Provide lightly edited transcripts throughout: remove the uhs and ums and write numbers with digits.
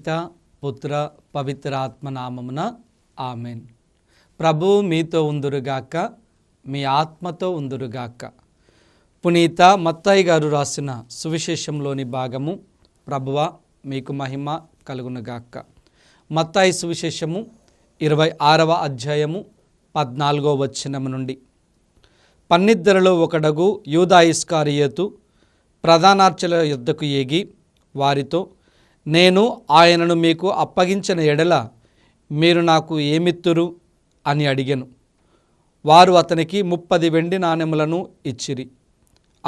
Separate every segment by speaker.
Speaker 1: పిత పుత్ర పవిత్ర ఆత్మనామమున ఆమెన్. ప్రభు మీతో ఉందురుగాక, మీ ఆత్మతో ఉందురుగాక. పునీత మత్తయి గారు రాసిన సువిశేషంలోని భాగము. ప్రభువ మీకు మహిమ కలుగునుగాక. మత్తయి సువిశేషము 26వ అధ్యాయము 14వ వచనము నుండి. 12 ఒకడగు యూదా ఇస్కరియోతు ప్రధానార్చుల యొద్దకు ఏగి వారితో, నేను ఆయనను మీకు అప్పగించిన ఎడల మీరు నాకు ఏమిత్తురు అని అడిగెను. వారు అతనికి 30 వెండి నాణెములను ఇచ్చిరి.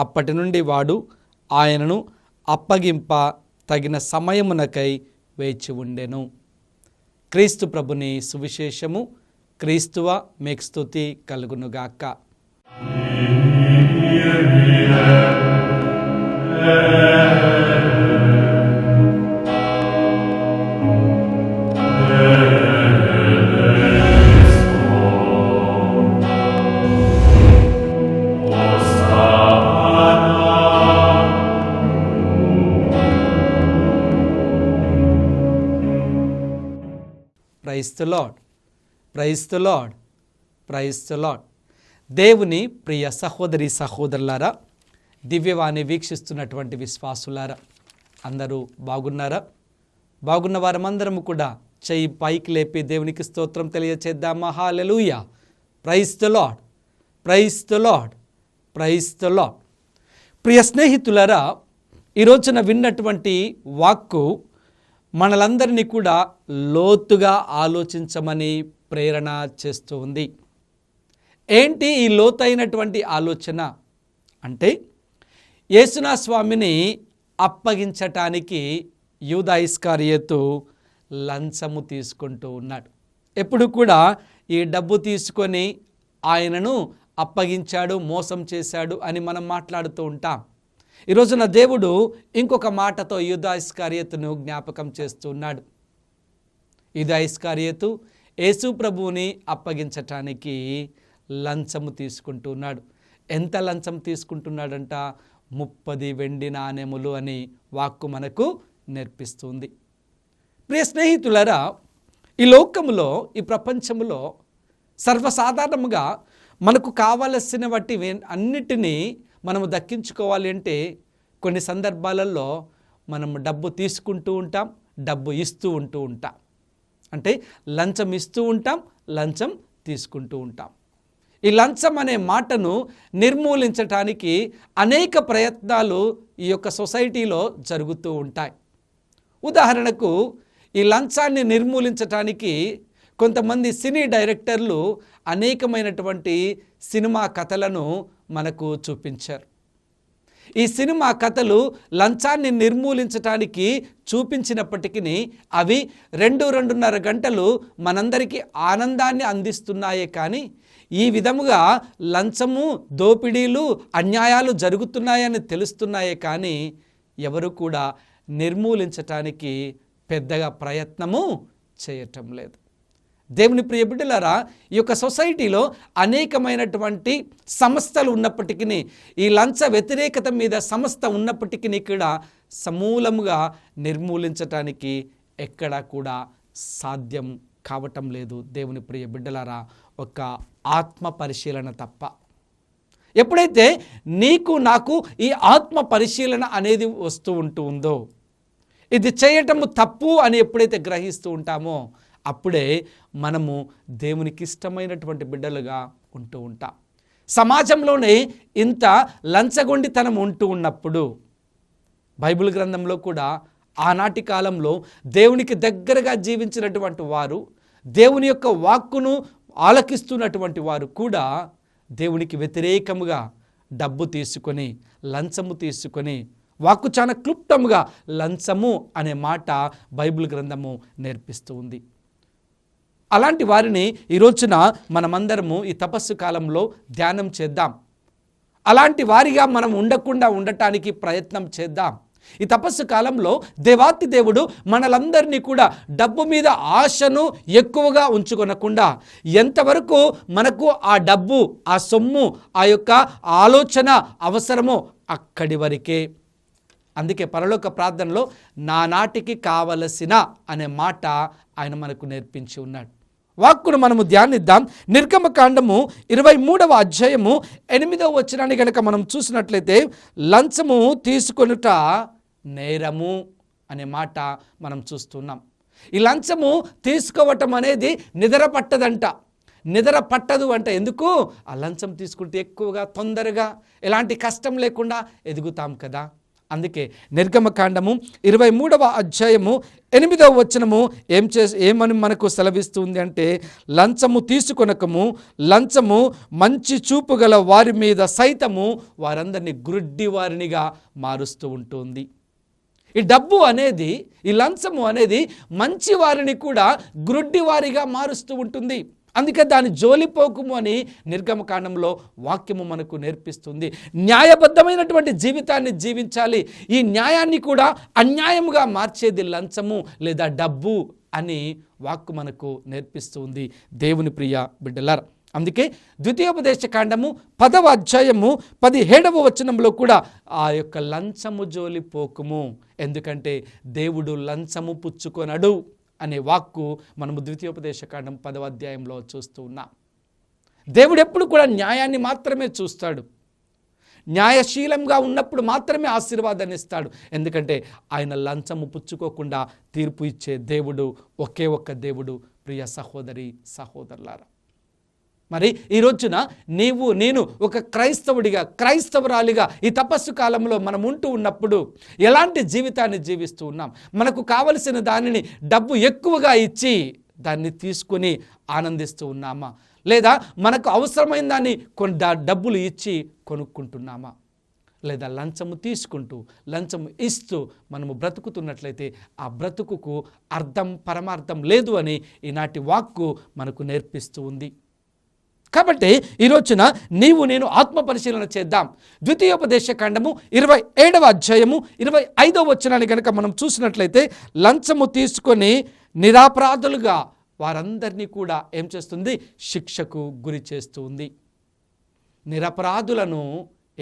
Speaker 1: అప్పటి నుండి వాడు ఆయనను అప్పగింప తగిన సమయమునకై వేచి ఉండెను. క్రీస్తు ప్రభుని సువిశేషము. క్రీస్తువ మీకు స్తుతి కలుగునుగాక. Praise the Lord, praise the Lord, praise the Lord. దేవుని ప్రియ సహోదరి సహోదరులారా, దివ్యవాణి వీక్షిస్తున్నటువంటి విశ్వాసులారా, అందరూ బాగున్నారా? బాగున్న వారమందరము కూడా చెయ్యి పైకి లేపి దేవునికి స్తోత్రం తెలియచేద్దామా? Hallelujah. Praise the Lord, praise the Lord, praise the Lord. ప్రియ స్నేహితులారా, ఈరోజున విన్నటువంటి వాక్కు మనలందరినీ కూడా లోతుగా ఆలోచించమని ప్రేరణ చేస్తూ ఉంది. ఏంటి ఈ లోతైనటువంటి ఆలోచన అంటే, యేసునా స్వామిని అప్పగించటానికి యూదా ఇస్కరియోతు లంచము తీసుకుంటూ ఉన్నాడు. ఎప్పుడు కూడా ఈ డబ్బు తీసుకొని ఆయనను అప్పగించాడు, మోసం చేశాడు అని మనం మాట్లాడుతూ ఉంటాం. ఈరోజున దేవుడు ఇంకొక మాటతో యూదా ఇస్కరియోతును జ్ఞాపకం చేస్తున్నాడు. యూదా ఇస్కరియోతు యేసు ప్రభువుని అప్పగించటానికి లంచము తీసుకుంటున్నాడు. ఎంత లంచం తీసుకుంటున్నాడంట? 30 వెండి నాణెములు అని వాక్కు మనకు నేర్పిస్తుంది. ప్రియ స్నేహితులారా, ఈ లోకములో, ఈ ప్రపంచములో సర్వసాధారణంగా మనకు కావలసిన వాటి అన్నిటినీ మనము దక్కించుకోవాలి అంటే కొన్ని సందర్భాలలో మనం డబ్బు తీసుకుంటూ ఉంటాం, డబ్బు ఇస్తూ ఉంటాం. అంటే లంచం ఇస్తూ ఉంటాం, లంచం తీసుకుంటూ ఉంటాం. ఈ లంచం అనే మాటను నిర్మూలించటానికి అనేక ప్రయత్నాలు ఈ యొక్క సొసైటీలో జరుగుతూ ఉంటాయి. ఉదాహరణకు, ఈ లంచాన్ని నిర్మూలించటానికి కొంతమంది సినీ డైరెక్టర్లు అనేకమైనటువంటి సినిమా కథలను మనకు చూపించారు. ఈ సినిమా కథలు లంచాన్ని నిర్మూలించటానికి చూపించినప్పటికీ అవి 2-2.5 గంటలు మనందరికీ ఆనందాన్ని అందిస్తున్నాయే కానీ, ఈ విధముగా లంచము, దోపిడీలు, అన్యాయాలు జరుగుతున్నాయని తెలుస్తున్నాయే కానీ ఎవరు కూడా నిర్మూలించటానికి పెద్దగా ప్రయత్నము చేయటం లేదు. దేవుని ప్రియ బిడ్డలారా, ఈ యొక్క సొసైటీలో అనేకమైనటువంటి సంస్థలు ఉన్నప్పటికీ, ఈ లంచ వ్యతిరేకత మీద సంస్థ ఉన్నప్పటికీ కూడా సమూలముగా నిర్మూలించటానికి ఎక్కడా కూడా సాధ్యం కావటం లేదు. దేవుని ప్రియ బిడ్డలారా, ఒక ఆత్మ పరిశీలన తప్ప. ఎప్పుడైతే నీకు నాకు ఈ ఆత్మ పరిశీలన అనేది వస్తూ ఉందో, ఇది చేయటము తప్పు అని ఎప్పుడైతే గ్రహిస్తూ ఉంటామో అప్పుడే మనము దేవునికి ఇష్టమైనటువంటి బిడ్డలుగా ఉంటూ ఉంటాం. సమాజంలోనే ఇంత లంచగొండితనం ఉంటూ ఉన్నప్పుడు బైబిల్ గ్రంథంలో కూడా ఆనాటి కాలంలో దేవునికి దగ్గరగా జీవించినటువంటి వారు, దేవుని యొక్క వాక్కును ఆలకిస్తున్నటువంటి వారు కూడా దేవునికి వ్యతిరేకముగా డబ్బు తీసుకొని, లంచము తీసుకొని, వాక్కు చాలా క్లుప్తముగా లంచము అనే మాట బైబిల్ గ్రంథము నేర్పిస్తూ ఉంది. అలాంటి వారిని ఈరోజున మనమందరము ఈ తపస్సు కాలంలో ధ్యానం చేద్దాం. అలాంటి వారిగా మనం ఉండటానికి ప్రయత్నం చేద్దాం. ఈ తపస్సు కాలంలో దేవాతి దేవుడు మనలందరినీ కూడా డబ్బు మీద ఆశను ఎక్కువగా ఉంచుకొనకుండా, ఎంతవరకు మనకు ఆ డబ్బు, ఆ సొమ్ము, ఆ యొక్క ఆలోచన అవసరమో అక్కడి వరకే, అందుకే పరలోక ప్రార్థనలో నానాటికి కావలసిన అనే మాట ఆయన మనకు నేర్పించి ఉన్నాడు. వాక్కును మనము ధ్యానిద్దాం. నిర్గమకాండము 23వ అధ్యాయము 8వ వచనాన్ని కనుక మనం చూసినట్లయితే లంచము తీసుకొనుట నేరము అనే మాట మనం చూస్తున్నాం. ఈ లంచము తీసుకోవటం అనేది నిద్ర పట్టదంట. నిద్ర పట్టదు అంటే ఎందుకు? ఆ లంచం తీసుకుంటే ఎక్కువగా తొందరగా ఎలాంటి కష్టం లేకుండా ఎదుగుతాం కదా. అందుకే నిర్గమకాండము 23వ అధ్యాయము 8వ వచనము ఏమని మనకు సెలవిస్తుంది అంటే, లంచము తీసుకొనకము, లంచము మంచి చూపు గల వారి మీద సైతము వారందరినీ గ్రుడ్డి వారినిగా మారుస్తూ ఉంటుంది. ఈ డబ్బు అనేది, ఈ లంచము అనేది మంచి వారిని కూడా గ్రుడ్డి వారిగా మారుస్తూ ఉంటుంది. అందుకే దాని జోలిపోకుము అని నిర్గమకాండంలో వాక్యము మనకు నేర్పిస్తుంది. న్యాయబద్ధమైనటువంటి జీవితాన్ని జీవించాలి. ఈ న్యాయాన్ని కూడా అన్యాయముగా మార్చేది లంచము లేదా డబ్బు అని వాక్కు మనకు నేర్పిస్తుంది. దేవుని ప్రియ బిడ్డలారా, అందుకే ద్వితీయోపదేశకాండము 10వ అధ్యాయము 17వ వచనంలో కూడా ఆ యొక్క లంచము జోలిపోకుము, ఎందుకంటే దేవుడు లంచము పుచ్చుకొనడు అనే వాక్కు మనము ద్వితీయోపదేశకాండం 10వ అధ్యాయంలో చూస్తూ ఉన్నాం. దేవుడు ఎప్పుడు కూడా న్యాయాన్ని మాత్రమే చూస్తాడు. న్యాయశీలంగా ఉన్నప్పుడు మాత్రమే ఆశీర్వాదాన్ని ఇస్తాడు. ఎందుకంటే ఆయన లంచము పుచ్చుకోకుండా తీర్పు ఇచ్చే దేవుడు ఒకే ఒక్క దేవుడు. ప్రియ సహోదరి సహోదరులారా, మరి ఈ రోజున నీవు నేను ఒక క్రైస్తవుడిగా, క్రైస్తవురాలిగా ఈ తపస్సు కాలంలో మనం ఉంటూ ఉన్నప్పుడు ఎలాంటి జీవితాన్ని జీవిస్తూ ఉన్నాం? మనకు కావలసిన దానిని డబ్బు ఎక్కువగా ఇచ్చి దాన్ని తీసుకుని ఆనందిస్తూ ఉన్నామా? లేదా మనకు అవసరమైన దాన్ని డబ్బులు ఇచ్చి కొనుక్కుంటున్నామా? లేదా లంచము తీసుకుంటూ, లంచము ఇస్తూ మనము బ్రతుకుతున్నట్లయితే ఆ బ్రతుకుకు అర్థం పరమార్థం లేదు అని ఈనాటి వాక్కు మనకు నేర్పిస్తూ ఉంది. కాబట్టి ఈ రోజున నీవు నేను ఆత్మ పరిశీలన చేద్దాం. ద్వితీయోపదేశకాండము 27వ అధ్యాయము 25వ వచనాన్ని కనుక మనం చూసినట్లయితే, లంచము తీసుకొని నిరపరాధులుగా వారందరినీ కూడా ఏం చేస్తుంది? శిక్షకు గురి చేస్తుంది. నిరపరాధులను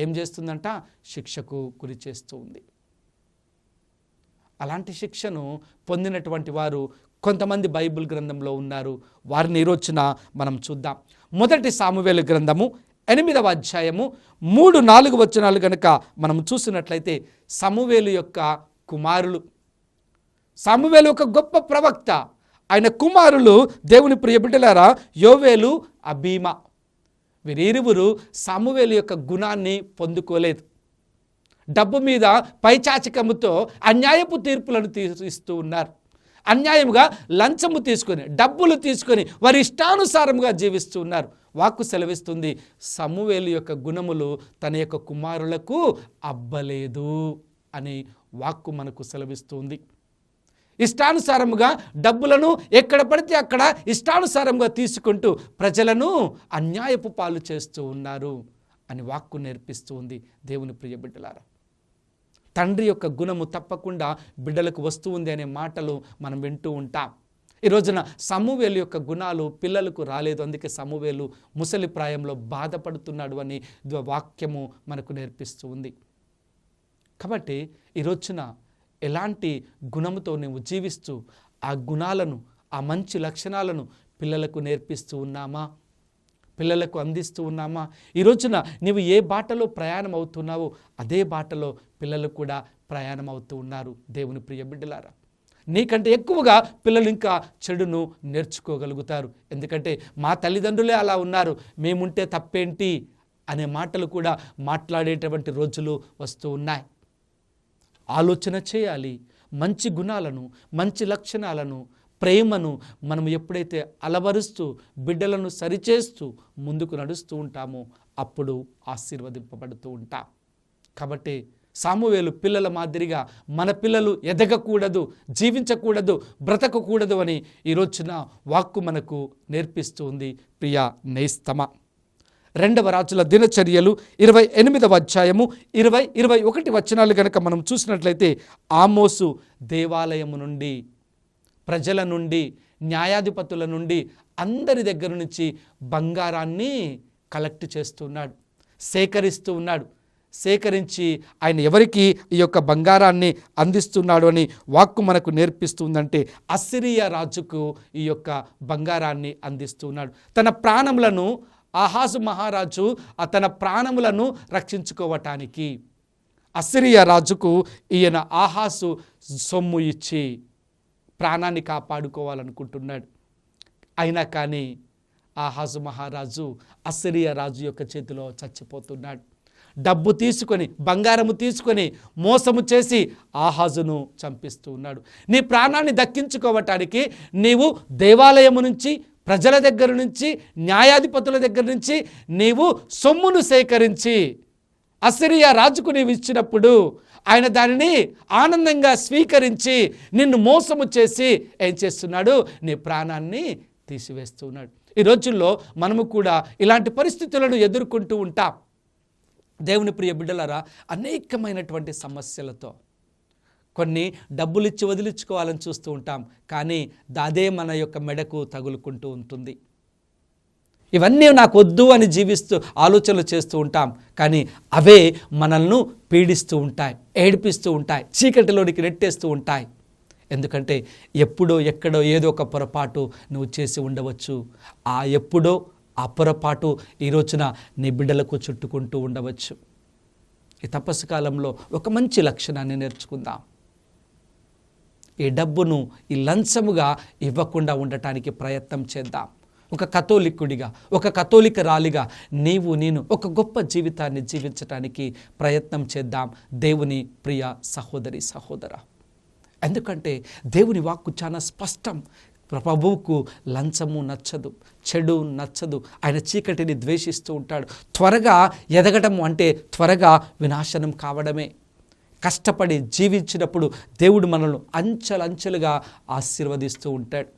Speaker 1: ఏం చేస్తుందంట? శిక్షకు గురి చేస్తుంది. అలాంటి శిక్షను పొందినటువంటి వారు కొంతమంది బైబిల్ గ్రంథంలో ఉన్నారు. వారిని ఈరోజున మనం చూద్దాం. మొదటి సామువేలు గ్రంథము 8వ అధ్యాయము 3-4 వచనాలు కనుక మనం చూసినట్లయితే, సమూవేలు యొక్క కుమారులు. సమూవేలు ఒక గొప్ప ప్రవక్త. ఆయన కుమారులు దేవుని ప్రియ బిడ్డలారా యోవేలు, అబీమా. వీరిరువురు సమూవేలు యొక్క గుణాన్ని పొందుకోలేదు. డబ్బు మీద పైచాచికముతో అన్యాయపు తీర్పులను ఇస్తూ ఉన్నారు. అన్యాయంగా లంచము తీసుకొని, డబ్బులు తీసుకొని వారి ఇష్టానుసారంగా జీవిస్తూ ఉన్నారు. వాక్కు సెలవిస్తుంది, సమూవేలు యొక్క గుణములు తన యొక్క కుమారులకు అబ్బలేదు అని వాక్కు మనకు సెలవిస్తుంది. ఇష్టానుసారముగా డబ్బులను ఎక్కడ పడితే అక్కడ ఇష్టానుసారంగా తీసుకుంటూ ప్రజలను అన్యాయపు పాలు చేస్తూ ఉన్నారు అని వాక్కు నేర్పిస్తూ ఉంది. దేవుని ప్రియ బిడ్డలారా, తండ్రి యొక్క గుణము తప్పకుండా బిడ్డలకు వస్తూ ఉంది అనే మాటలు మనం వింటూ ఉంటాం. ఈ రోజున సమూవేలు యొక్క గుణాలు పిల్లలకు రాలేదు. అందుకే సమూవేలు ముసలి ప్రాయంలో బాధపడుతున్నాడు అని వాక్యము మనకు నేర్పిస్తూ ఉంది. కాబట్టి ఈ రోజున ఎలాంటి గుణముతో నువ్వు జీవిస్తూ ఆ గుణాలను, ఆ మంచి లక్షణాలను పిల్లలకు నేర్పిస్తూ ఉన్నామా? పిల్లలకు అందిస్తూ ఉన్నామా? ఈ రోజున నీవు ఏ బాటలో ప్రయాణం అవుతున్నావో అదే బాటలో పిల్లలు కూడా ప్రయాణం అవుతూ ఉన్నారు. దేవుని ప్రియ బిడ్డలారా, నీకంటే ఎక్కువగా పిల్లలు ఇంకా చెడును నేర్చుకోగలుగుతారు. ఎందుకంటే మా తల్లిదండ్రులే అలా ఉన్నారు, మేముంటే తప్పేంటి అనే మాటలు కూడా మాట్లాడేటువంటి రోజులు వస్తూ ఉన్నాయి. ఆలోచన చేయాలి. మంచి గుణాలను, మంచి లక్షణాలను, ప్రేమను మనం ఎప్పుడైతే అలవరుస్తూ బిడ్డలను సరిచేస్తూ ముందుకు నడుస్తూ ఉంటామో అప్పుడు ఆశీర్వదింపబడుతూ ఉంటాం. కాబట్టి సామువేలు పిల్లల మాదిరిగా మన పిల్లలు ఎదగకూడదు, జీవించకూడదు, బ్రతకకూడదు అని ఈరోజున వాక్కు మనకు నేర్పిస్తూ ఉంది. ప్రియ నేస్తమ, 2వ రాజుల దినచర్యలు 28వ అధ్యాయము 20-21 వచనాలు కనుక మనం చూసినట్లయితే, ఆమోసు దేవాలయము నుండి, ప్రజల నుండి, న్యాయాధిపతుల నుండి, అందరి దగ్గర నుంచి బంగారాన్ని కలెక్ట్ చేస్తున్నాడు, సేకరిస్తూ ఉన్నాడు. సేకరించి ఆయన ఎవరికి ఈ యొక్క బంగారాన్ని అందిస్తున్నాడు అని వాక్కు మనకు నేర్పిస్తుందంటే అస్సిరియా రాజుకు ఈ యొక్క బంగారాన్ని అందిస్తున్నాడు. తన ప్రాణములను ఆహాజు మహారాజు తన ప్రాణములను రక్షించుకోవటానికి అస్సిరియా రాజుకు ఈయన ఆహాసు సొమ్ము ఇచ్చి ప్రాణాన్ని కాపాడుకోవాలనుకుంటున్నాడు. అయినా కానీ ఆహాజు మహారాజు అస్సిరియా రాజు యొక్క చేతిలో చచ్చిపోతున్నాడు. డబ్బు తీసుకొని, బంగారము తీసుకొని మోసము చేసి ఆహాజును చంపిస్తూ ఉన్నాడు. నీ ప్రాణాన్ని దక్కించుకోవటానికి నీవు దేవాలయము నుంచి, ప్రజల దగ్గర నుంచి, న్యాయాధిపతుల దగ్గర నుంచి నీవు సొమ్మును సేకరించి అస్సిరియా రాజుకు నీవు ఇచ్చినప్పుడు ఆయన దానిని ఆనందంగా స్వీకరించి నిన్ను మోసము చేసి ఏం చేస్తున్నాడు? నీ ప్రాణాన్ని తీసివేస్తున్నాడు. ఈ రోజుల్లో మనము కూడా ఇలాంటి పరిస్థితులను ఎదుర్కొంటూ ఉంటాం. దేవుని ప్రియ బిడ్డలారా, అనేకమైనటువంటి సమస్యలతో కొన్ని డబ్బులు ఇచ్చి వదిలించుకోవాలని చూస్తూ ఉంటాం, కానీ అదే మన యొక్క మెడకు తగులుకుంటూ ఉంటుంది. ఇవన్నీ నాకు వద్దు అని ఆలోచనలు చేస్తూ ఉంటాం, కానీ అవే మనల్ని పీడిస్తూ ఉంటాయి, ఏడిపిస్తూ ఉంటాయి, చీకటిలోనికి నెట్టేస్తూ ఉంటాయి. ఎందుకంటే ఎప్పుడో ఎక్కడో ఏదో ఒక పొరపాటు నువ్వు చేసి ఉండవచ్చు. ఆ ఎప్పుడో ఆ పొరపాటు ఈ రోజున నీ బిడ్డలకు చుట్టుకుంటూ ఉండవచ్చు. ఈ తపస్సు కాలంలో ఒక మంచి లక్షణాన్ని నేర్చుకుందాం. ఈ డబ్బును ఈ లంచముగా ఇవ్వకుండా ఉండటానికి ప్రయత్నం చేద్దాం. ఒక కథోలికుడిగా, ఒక కథోలికరాలిగా నేను ఒక గొప్ప జీవితాన్ని జీవించటానికి ప్రయత్నం చేద్దాం. దేవుని ప్రియ సహోదరి సహోదరా, ఎందుకంటే దేవుని వాక్కు చాలా స్పష్టం. ప్రభువుకు లంచము నచ్చదు, చెడు నచ్చదు. ఆయన చీకటిని ద్వేషిస్తూ ఉంటాడు. త్వరగా ఎదగడం అంటే త్వరగా వినాశనం కావడమే. కష్టపడి జీవించినప్పుడు దేవుడు మనల్ని అంచెలంచెలుగా ఆశీర్వదిస్తూ ఉంటాడు.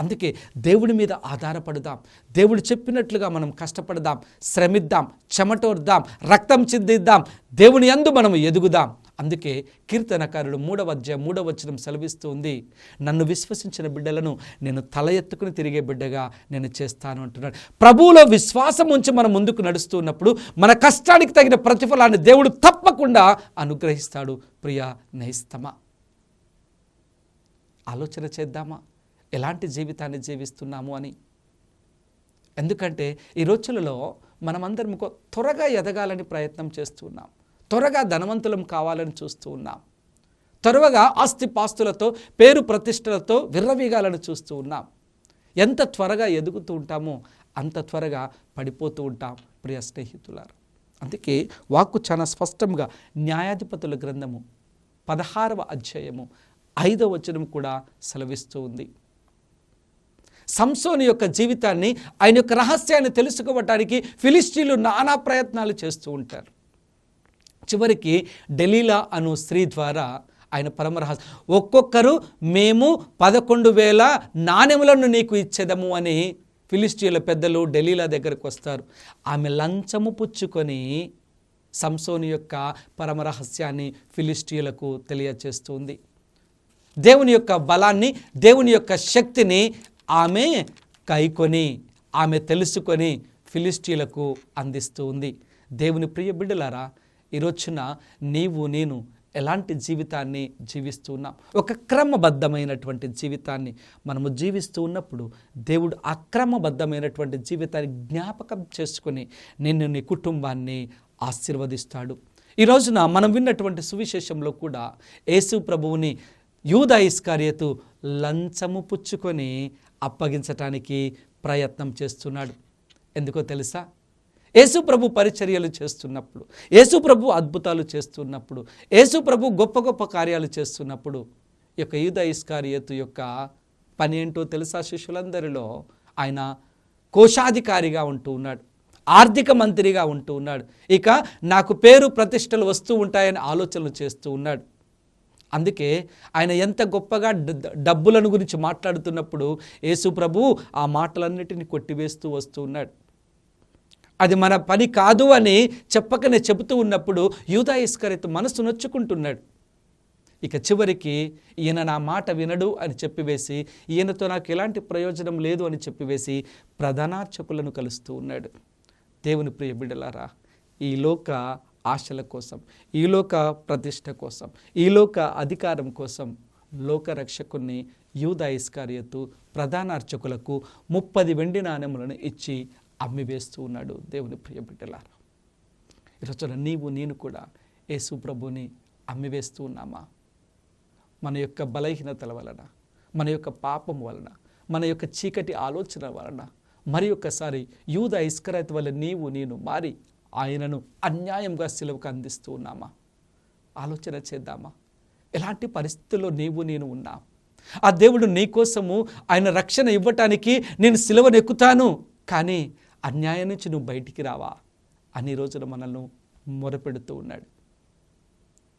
Speaker 1: అందుకే దేవుడి మీద ఆధారపడదాం. దేవుడు చెప్పినట్లుగా మనం కష్టపడదాం, శ్రమిద్దాం, చెమటోర్దాం, రక్తం చిందిద్దాం. దేవుని యందు మనం ఎదుగుదాం. అందుకే కీర్తనకారుడు 3వ అధ్యాయం 3వ వచనం సెలవిస్తూ ఉంది, నన్ను విశ్వసించిన బిడ్డలను నేను తల ఎత్తుకుని తిరిగే బిడ్డగా నేను చేస్తాను అంటున్నాడు. ప్రభువులో విశ్వాసం ఉంచి మనం ముందుకు నడుస్తున్నప్పుడు మన కష్టానికి తగిన ప్రతిఫలాన్ని దేవుడు తప్పకుండా అనుగ్రహిస్తాడు. ప్రియ నేస్తమా, ఆలోచన చేద్దామా ఎలాంటి జీవితాన్ని జీవిస్తున్నాము అని. ఎందుకంటే ఈ రోజులలో మనమందరం త్వరగా ఎదగాలని ప్రయత్నం చేస్తున్నాం, త్వరగా ధనవంతులం కావాలని చూస్తూ ఉన్నాం, త్వరగా ఆస్తిపాస్తులతో పేరు ప్రతిష్టలతో విర్రవీగాలని చూస్తూ ఉన్నాం. ఎంత త్వరగా ఎదుగుతూ ఉంటామో అంత త్వరగా పడిపోతూ ఉంటాం ప్రియ స్నేహితులారా. అందుకే వాక్కు చాలా స్పష్టంగా న్యాయాధిపతుల గ్రంథము 16వ అధ్యాయము 5వ వచనం కూడా సెలవిస్తూ ఉంది. సంసోను యొక్క జీవితాన్ని, ఆయన యొక్క రహస్యాన్ని తెలుసుకోవటానికి ఫిలిష్తీయులు నానా ప్రయత్నాలు చేస్తూ ఉంటారు. చివరికి డెలీలా అను స్త్రీ ద్వారా ఆయన పరమరహస్యం, ఒక్కొక్కరు మేము 11,000 నాణెములను నీకు ఇచ్చేదము అని ఫిలిష్తీయుల పెద్దలు డెలీలా దగ్గరకు వస్తారు. ఆమె లంచము పుచ్చుకొని సంసోను యొక్క పరమరహస్యాన్ని ఫిలిష్తీయులకు తెలియచేస్తుంది. దేవుని యొక్క బలాన్ని, దేవుని యొక్క శక్తిని ఆమె కైకొని, ఆమె తెలుసుకొని ఫిలిష్తీయులకు అందిస్తూ ఉంది. దేవుని ప్రియ బిడ్డలారా, ఈరోజున నేను ఎలాంటి జీవితాన్ని జీవిస్తున్నాం? ఒక క్రమబద్ధమైనటువంటి జీవితాన్ని మనము జీవిస్తూ ఉన్నప్పుడు దేవుడు అక్రమబద్ధమైనటువంటి జీవితాన్ని జ్ఞాపకం చేసుకొని నీ కుటుంబాన్ని ఆశీర్వదిస్తాడు. ఈ రోజున మనం విన్నటువంటి సువిశేషంలో కూడా యేసు ప్రభువుని యూదా ఇస్కారియోతు లంచము పుచ్చుకొని అప్పగించటానికి ప్రయత్నం చేస్తున్నాడు. ఎందుకో తెలుసా? యేసు ప్రభు పరిచర్యలు చేస్తున్నప్పుడు, యేసు ప్రభు అద్భుతాలు చేస్తున్నప్పుడు, యేసు ప్రభు గొప్ప గొప్ప కార్యాలు చేస్తున్నప్పుడు ఈ యొక్క యూదా ఇస్కారియోతు యొక్క పని ఏంటో తెలుసా? శిష్యులందరిలో ఆయన కోశాధికారిగా ఉంటూ ఉన్నాడు, ఆర్థిక మంత్రిగా ఉంటూ ఉన్నాడు. ఇక నాకు పేరు ప్రతిష్టలు వస్తూ ఉంటాయని ఆలోచనలు చేస్తూ ఉన్నాడు. అందుకే ఆయన ఎంత గొప్పగా డబ్బులను గురించి మాట్లాడుతున్నప్పుడు యేసు ప్రభు ఆ మాటలన్నిటిని కొట్టివేస్తూ వస్తూ ఉన్నాడు. అది మన పని కాదు అని చెప్పకనే చెబుతూ ఉన్నప్పుడు యూదా ఇస్కరియోతు మనసు నొచ్చుకుంటున్నాడు. ఇక చివరికి ఈయన నా మాట వినడు అని చెప్పివేసి, ఈయనతో నాకు ఎలాంటి ప్రయోజనం లేదు అని చెప్పివేసి ప్రధానార్చకులను కలుస్తూ ఉన్నాడు. దేవుని ప్రియ బిడ్డలారా, ఈ లోక ఆశల కోసం, ఈ లోక ప్రతిష్ట కోసం, ఈ లోక అధికారం కోసం లోకరక్షకుని యూదా ఇస్కారియోతు ప్రధాన అర్చకులకు 30 వెండి నాణెములను ఇచ్చి అమ్మివేస్తూ ఉన్నాడు. దేవుని ప్రియ బిడ్డలారా, ఈరోజున నీవు నేను కూడా యేసు ప్రభుని అమ్మివేస్తూ ఉన్నామా? మన యొక్క బలహీనతల వలన, మన యొక్క పాపం వలన, మన యొక్క చీకటి ఆలోచన వలన మరి ఒక్కసారి యూదా ఇస్కరియోతు వల్ల నీవు నేను మారి ఆయనను అన్యాయంగా సిలువకు అందిస్తూ ఉన్నామా? ఆలోచన చేద్దామా? ఎలాంటి పరిస్థితుల్లో నీవు నేను ఉన్నా, ఆ దేవుడు నీ కోసము ఆయన రక్షణ ఇవ్వటానికి నేను సిలువను ఎక్కుతాను, కానీ అన్యాయం నుంచి నువ్వు బయటికి రావా అని రోజున మనల్ని మొరపెడుతూ ఉన్నాడు.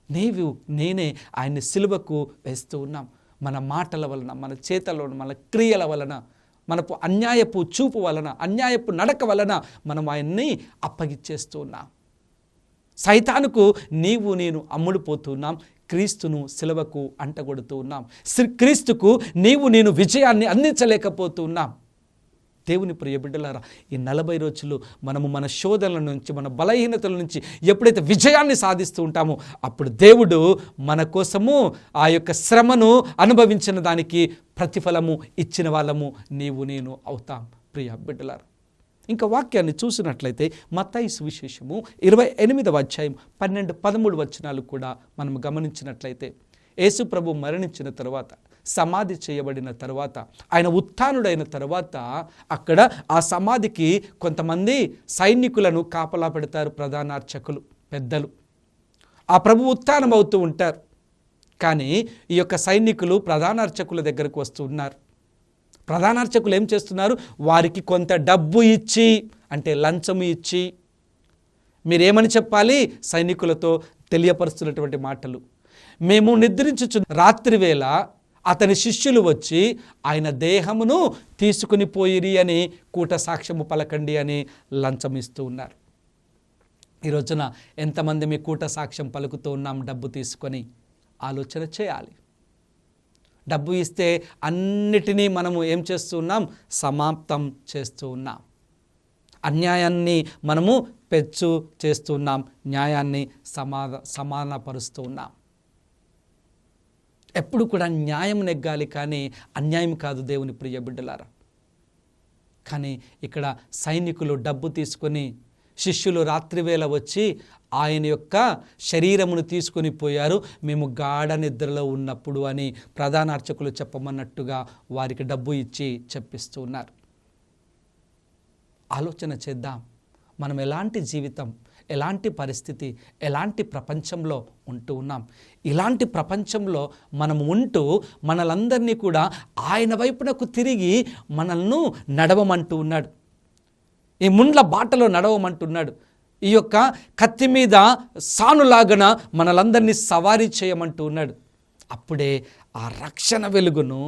Speaker 1: నీవు నేనే ఆయన్ని సిలువకు వేస్తూ ఉన్నాం. మన మాటల వలన, మన చేతల వలన, మన క్రియల వలన, మనకు అన్యాయపు చూపు వలన, అన్యాయపు నడక వలన మనం ఆయన్ని అప్పగిచ్చేస్తూ ఉన్నాం. సైతానుకు నీవు నేను అమ్ముడుపోతున్నాం, క్రీస్తును సిలువకు అంటగొడుతూ ఉన్నాం. క్రీస్తుకు నీవు నేను విజయాన్ని అందించలేకపోతున్నాం. దేవుని ప్రియ బిడ్డలారా, ఈ 40 రోజులు మనము మన శోధనల నుంచి, మన బలహీనతల నుంచి ఎప్పుడైతే విజయాన్ని సాధిస్తూ ఉంటామో అప్పుడు దేవుడు మన కోసము ఆ యొక్క శ్రమను అనుభవించిన దానికి ప్రతిఫలము ఇచ్చిన వాళ్ళము నీవు నేను అవుతాం. ప్రియ బిడ్డలారా, ఇంకా వాక్యాన్ని చూసినట్లయితే మత్తయి సువిశేషము 28వ అధ్యాయం 12-13 వచనాలు కూడా మనం గమనించినట్లయితే యేసు ప్రభు మరణించిన తర్వాత, సమాధి చేయబడిన తర్వాత, ఆయన ఉత్థానుడైన తర్వాత అక్కడ ఆ సమాధికి కొంతమంది సైనికులను కాపలా పెడతారు, ప్రధాన అర్చకులు, పెద్దలు. ఆ ప్రభు ఉత్థానం అవుతూ ఉంటారు. కానీ ఈ యొక్క సైనికులు ప్రధాన అర్చకుల దగ్గరకు వస్తూ ఉన్నారు. ప్రధాన అర్చకులు ఏం చేస్తున్నారు? వారికి కొంత డబ్బు ఇచ్చి, అంటే లంచము ఇచ్చి, మీరేమని చెప్పాలి? సైనికులతో తెలియపరుస్తున్నటువంటి మాటలు, మేము నిద్రించుచు రాత్రివేళ అతని శిష్యులు వచ్చి ఆయన దేహమును తీసుకుని పోయిరి అని కూట సాక్ష్యము పలకండి అని లంచం ఇస్తూ ఉన్నారు. ఈ రోజున ఎంతమంది మీ కూట సాక్ష్యం పలుకుతూ ఉన్నాం డబ్బు తీసుకొని? ఆలోచన చేయాలి. డబ్బు ఇస్తే అన్నిటినీ మనము ఏం చేస్తూ ఉన్నాం? సమాప్తం చేస్తూ ఉన్నాం. అన్యాయాన్ని మనము పెచ్చు చేస్తూ ఉన్నాం, న్యాయాన్ని సమానపరుస్తూ ఉన్నాం. ఎప్పుడు కూడా న్యాయం నెగ్గాలి, కానీ అన్యాయం కాదు దేవుని ప్రియ బిడ్డలారా. కానీ ఇక్కడ సైనికులు డబ్బు తీసుకొని శిష్యులు రాత్రివేళ వచ్చి ఆయన యొక్క శరీరమును తీసుకొని పోయారు, మేము గాఢ నిద్రలో ఉన్నప్పుడు అని ప్రధాన అర్చకులు చెప్పమన్నట్టుగా వారికి డబ్బు ఇచ్చి చెప్పిస్తూ ఉన్నారు. ఆలోచన చేద్దాం, మనం ఎలాంటి జీవితం, ఎలాంటి పరిస్థితి, ఎలాంటి ప్రపంచంలో ఉంటూ ఉన్నాం. ఇలాంటి ప్రపంచంలో మనం ఉంటూ మనలందరినీ కూడా ఆయన వైపునకు తిరిగి మనల్ని నడవమంటూ ఉన్నాడు. ఈ ముండ్ల బాటలో నడవమంటున్నాడు. ఈ యొక్క కత్తి మీద సానులాగన మనలందరినీ సవారీ చేయమంటూ ఉన్నాడు. అప్పుడే ఆ రక్షణ వెలుగును,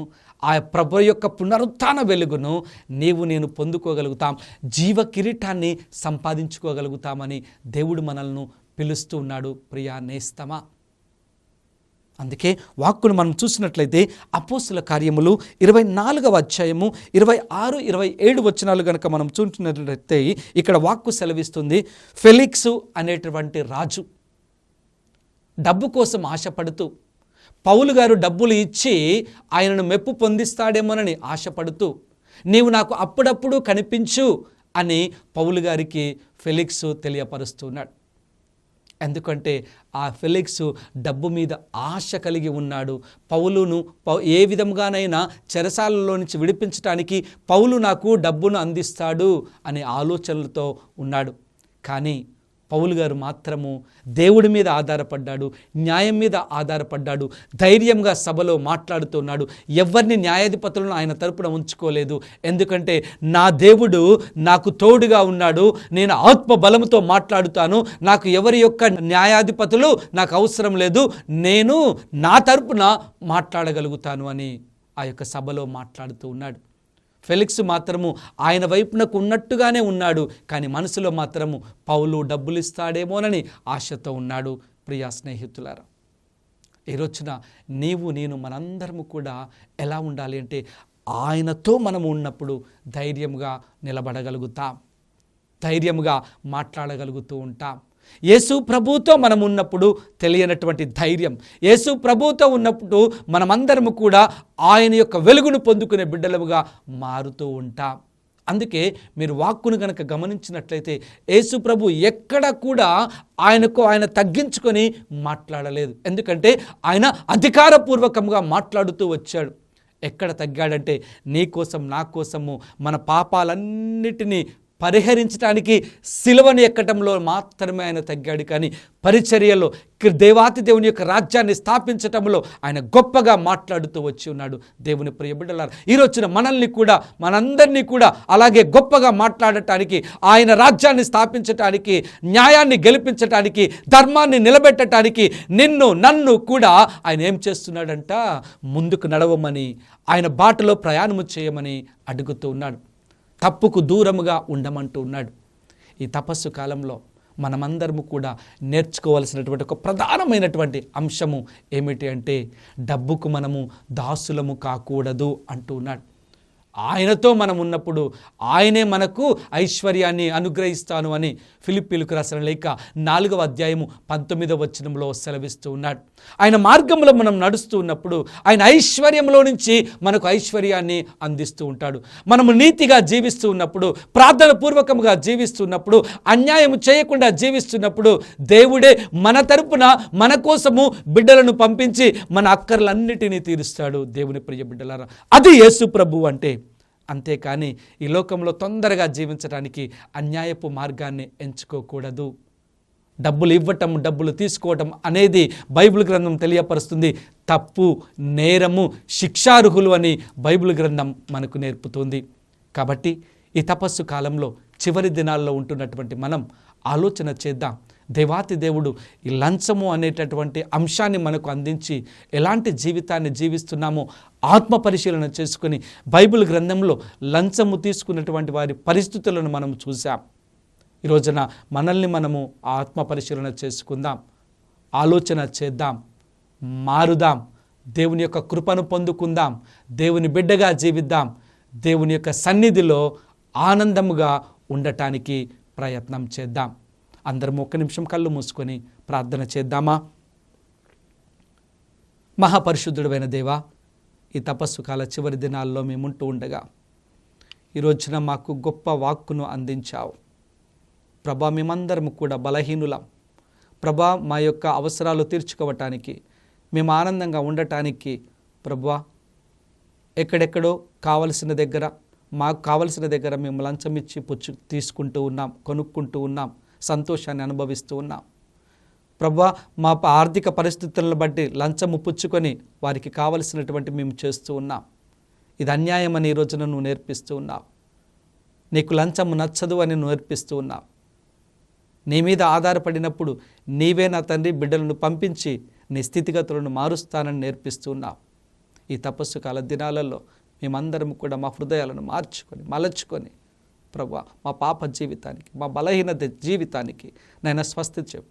Speaker 1: ఆ ప్రభు యొక్క పునరుత్థాన వెలుగును నీవు నేను పొందుకోగలుగుతాం, జీవ కిరీటాన్ని సంపాదించుకోగలుగుతామని దేవుడు మనల్ని పిలుస్తూ ఉన్నాడు. ప్రియా నేస్తమా, అందుకే వాక్కును మనం చూసినట్లయితే అపోస్తుల కార్యములు 24వ అధ్యాయము 26, 27 వచనాలు కనుక మనం చూసినట్లయితే ఇక్కడ వాక్కు సెలవిస్తుంది, ఫెలిక్సు అనేటువంటి రాజు డబ్బు కోసం ఆశపడుతూ, పౌలు గారు డబ్బులు ఇచ్చి ఆయనను మెప్పు పొందిస్తాడేమోనని ఆశపడుతూ, నీవు నాకు అప్పుడప్పుడు కనిపించు అని పౌలు గారికి ఫెలిక్స్ తెలియపరుస్తున్నాడు. ఎందుకంటే ఆ ఫెలిక్స్ డబ్బు మీద ఆశ కలిగి ఉన్నాడు. పౌలును ఏ విధంగానైనా చెరసాలలో నుంచి విడిపించడానికి పౌలు నాకు డబ్బును అందిస్తాడు అనే ఆలోచనలతో ఉన్నాడు. కానీ పౌలు గారు మాత్రము దేవుడి మీద ఆధారపడ్డాడు, న్యాయం మీద ఆధారపడ్డాడు, ధైర్యంగా సభలో మాట్లాడుతున్నాడు. ఎవరిని న్యాయాధిపతులను ఆయన తరపున ఉంచుకోలేదు. ఎందుకంటే నా దేవుడు నాకు తోడుగా ఉన్నాడు, నేను ఆత్మ బలముతో మాట్లాడుతాను, నాకు ఎవరి యొక్క న్యాయాధిపతులు నాకు అవసరం లేదు, నేను నా తరపున మాట్లాడగలుగుతాను అని ఆ యొక్క సభలో మాట్లాడుతూ ఉన్నాడు. ఫెలిక్స్ మాత్రము ఆయన వైపునకు ఉన్నట్టుగానే ఉన్నాడు, కానీ మనసులో మాత్రము పౌలు డబ్బులు ఇస్తాడేమోనని ఆశతో ఉన్నాడు. ప్రియా స్నేహితులారా, ఈ రోజున నీవు నేను మనందరము కూడా ఎలా ఉండాలి అంటే ఆయనతో మనము ఉన్నప్పుడు ధైర్యంగా నిలబడగలుగుతాం, ధైర్యంగా మాట్లాడగలుగుతూ ఉంటాం. యేసు ప్రభుతో మనం ఉన్నప్పుడు తెలియనటువంటి ధైర్యం, యేసు ప్రభుతో ఉన్నప్పుడు మనమందరము కూడా ఆయన యొక్క వెలుగును పొందుకునే బిడ్డలుగా మారుతూ ఉంటాం. అందుకే మీరు వాక్కును కనుక గమనించినట్లయితే యేసు ప్రభు ఎక్కడ కూడా ఆయన తగ్గించుకొని మాట్లాడలేదు. ఎందుకంటే ఆయన అధికారపూర్వకంగా మాట్లాడుతూ వచ్చాడు. ఎక్కడ తగ్గాడంటే నీ కోసం నా కోసము మన పాపాలన్నిటినీ పరిహరించడానికి సిలువను ఎక్కటంలో మాత్రమే ఆయన తగ్గాడు. కానీ పరిచర్యలో దేవాతి దేవుని యొక్క రాజ్యాన్ని స్థాపించటంలో ఆయన గొప్పగా మాట్లాడుతూ వచ్చి ఉన్నాడు. దేవుని ప్రియ బిడ్డలారా, ఈ రోజున మనల్ని కూడా మనందరినీ కూడా అలాగే గొప్పగా మాట్లాడటానికి, ఆయన రాజ్యాన్ని స్థాపించటానికి, న్యాయాన్ని గెలిపించటానికి, ధర్మాన్ని నిలబెట్టడానికి నిన్ను నన్ను కూడా ఆయన ఏం చేస్తున్నాడంట, ముందుకు నడవమని, ఆయన బాటలో ప్రయాణము చేయమని అడుగుతూ ఉన్నాడు. తప్పుకు దూరముగా ఉండమంటూ ఉన్నాడు. ఈ తపస్సు కాలంలో మనమందరము కూడా నేర్చుకోవాల్సినటువంటి ఒక ప్రధానమైనటువంటి అంశము ఏమిటి అంటే డబ్బుకు మనము దాసులము కాకూడదు అంటూ ఉన్నాడు. ఆయనతో మనం ఉన్నప్పుడు ఆయనే మనకు ఐశ్వర్యాన్ని అనుగ్రహిస్తాను అని ఫిలిప్పీలకు రాసిన లేఖ 4వ అధ్యాయము 19వ వచనంలో సెలవిస్తూ ఉన్నాడు. ఆయన మార్గంలో మనం నడుస్తూ ఉన్నప్పుడు ఆయన ఐశ్వర్యంలో నుంచి మనకు ఐశ్వర్యాన్ని అందిస్తూ ఉంటాడు. మనము నీతిగా జీవిస్తూ ఉన్నప్పుడు, ప్రార్థన పూర్వకంగా జీవిస్తున్నప్పుడు, అన్యాయం చేయకుండా జీవిస్తున్నప్పుడు దేవుడే మన తరపున మన కోసము బిడ్డలను పంపించి మన అక్కర్లన్నిటినీ తీరుస్తాడు. దేవుని ప్రియ బిడ్డలారా, అది యేసు ప్రభువు అంటే. అంతేకాని ఈ లోకంలో తొందరగా జీవించడానికి అన్యాయపు మార్గాన్ని ఎంచుకోకూడదు. డబ్బులు ఇవ్వటం, డబ్బులు తీసుకోవటం అనేది బైబిల్ గ్రంథం తెలియపరుస్తుంది. తప్పు, నేరము, శిక్షార్హులు అని బైబిల్ గ్రంథం మనకు నేర్పుతుంది. కాబట్టి ఈ తపస్సు కాలంలో చివరి దినాల్లో ఉంటున్నటువంటి మనం ఆలోచన చేద్దాం. దేవాతి దేవుడు ఈ లంచము అనేటటువంటి అంశాన్ని మనకు అందించి ఎలాంటి జీవితాన్ని జీవిస్తున్నామో ఆత్మ పరిశీలన చేసుకుని బైబిల్ గ్రంథంలో లంచము తీసుకున్నటువంటి వారి పరిస్థితులను మనం చూసాం. ఈ రోజున మనల్ని మనము ఆత్మ పరిశీలన చేసుకుందాం, ఆలోచన చేద్దాం, మారుదాం, దేవుని యొక్క కృపను పొందుకుందాం, దేవుని బిడ్డగా జీవిద్దాం, దేవుని యొక్క సన్నిధిలో ఆనందముగా ఉండటానికి ప్రయత్నం చేద్దాం. అందరం ఒక్క నిమిషం కళ్ళు మూసుకొని ప్రార్థన చేద్దామా? మహాపరిశుద్ధుడైన దేవా, ఈ తపస్సు కాల చివరి దినాల్లో మేముంటూ ఉండగా ఈ రోజున మాకు గొప్ప వాక్కును అందించావు ప్రభా. మేమందరం కూడా బలహీనులం ప్రభా. మా యొక్క అవసరాలు తీర్చుకోవటానికి, మేము ఆనందంగా ఉండటానికి ప్రభా, ఎక్కడెక్కడో కావలసిన దగ్గర, మాకు కావలసిన దగ్గర మేము లంచం ఇచ్చి తీసుకుంటూ ఉన్నాం, కొనుక్కుంటూ ఉన్నాం, సంతోషాన్ని అనుభవిస్తూ ఉన్నాం ప్రభా. మా ఆర్థిక పరిస్థితులను బట్టి లంచము పుచ్చుకొని వారికి కావలసినటువంటి మేము చేస్తూ ఉన్నాం. ఇది అన్యాయం అని ఈ రోజున నువ్వు నేర్పిస్తూ ఉన్నావు. నీకు లంచము నచ్చదు అని నువ్వు నేర్పిస్తూ ఉన్నావు. నీ మీద ఆధారపడినప్పుడు నీవే నా తండ్రి బిడ్డలను పంపించి నీ స్థితిగతులను మారుస్తానని నేర్పిస్తూ ఉన్నావు. ఈ తపస్సు కాల దినాలలో మేమందరం కూడా మా హృదయాలను మార్చుకొని మలచుకొని ప్రభా, మా పాప జీవితానికి, మా బలహీనత జీవితానికి నైనా స్వస్తి చెప్పి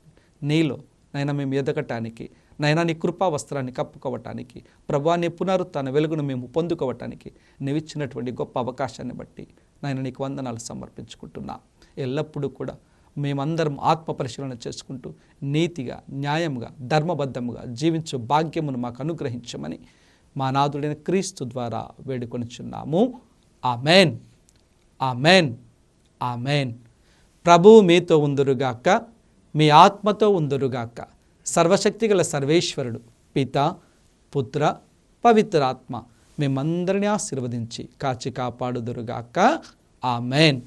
Speaker 1: నీలో నైనా మేము ఎదగటానికి, నైనా నీ కృపా వస్త్రాన్ని కప్పుకోవటానికి ప్రభా, నీ పునరుత్థాన వెలుగును మేము పొందుకోవటానికి నీవిచ్చినటువంటి గొప్ప అవకాశాన్ని బట్టి నైనా నీకు వందనాలు సమర్పించుకుంటున్నా. ఎల్లప్పుడూ కూడా మేమందరం ఆత్మ పరిశీలన చేసుకుంటూ నీతిగా, న్యాయంగా, ధర్మబద్ధముగా జీవించు భాగ్యమును మాకు అనుగ్రహించమని మా నాథుడైన క్రీస్తు ద్వారా వేడుకొనిచున్నాము. Amen, amen, amen. ప్రభువు మీతో ఉందురుగాక. మీ ఆత్మతో ఉందురుగాక. సర్వశక్తిగల సర్వేశ్వరుడు పిత, పుత్ర, పవిత్రాత్మ మిమ్మందరినీ ఆశీర్వదించి కాచి కాపాడుదురుగాక. ఆమెన్.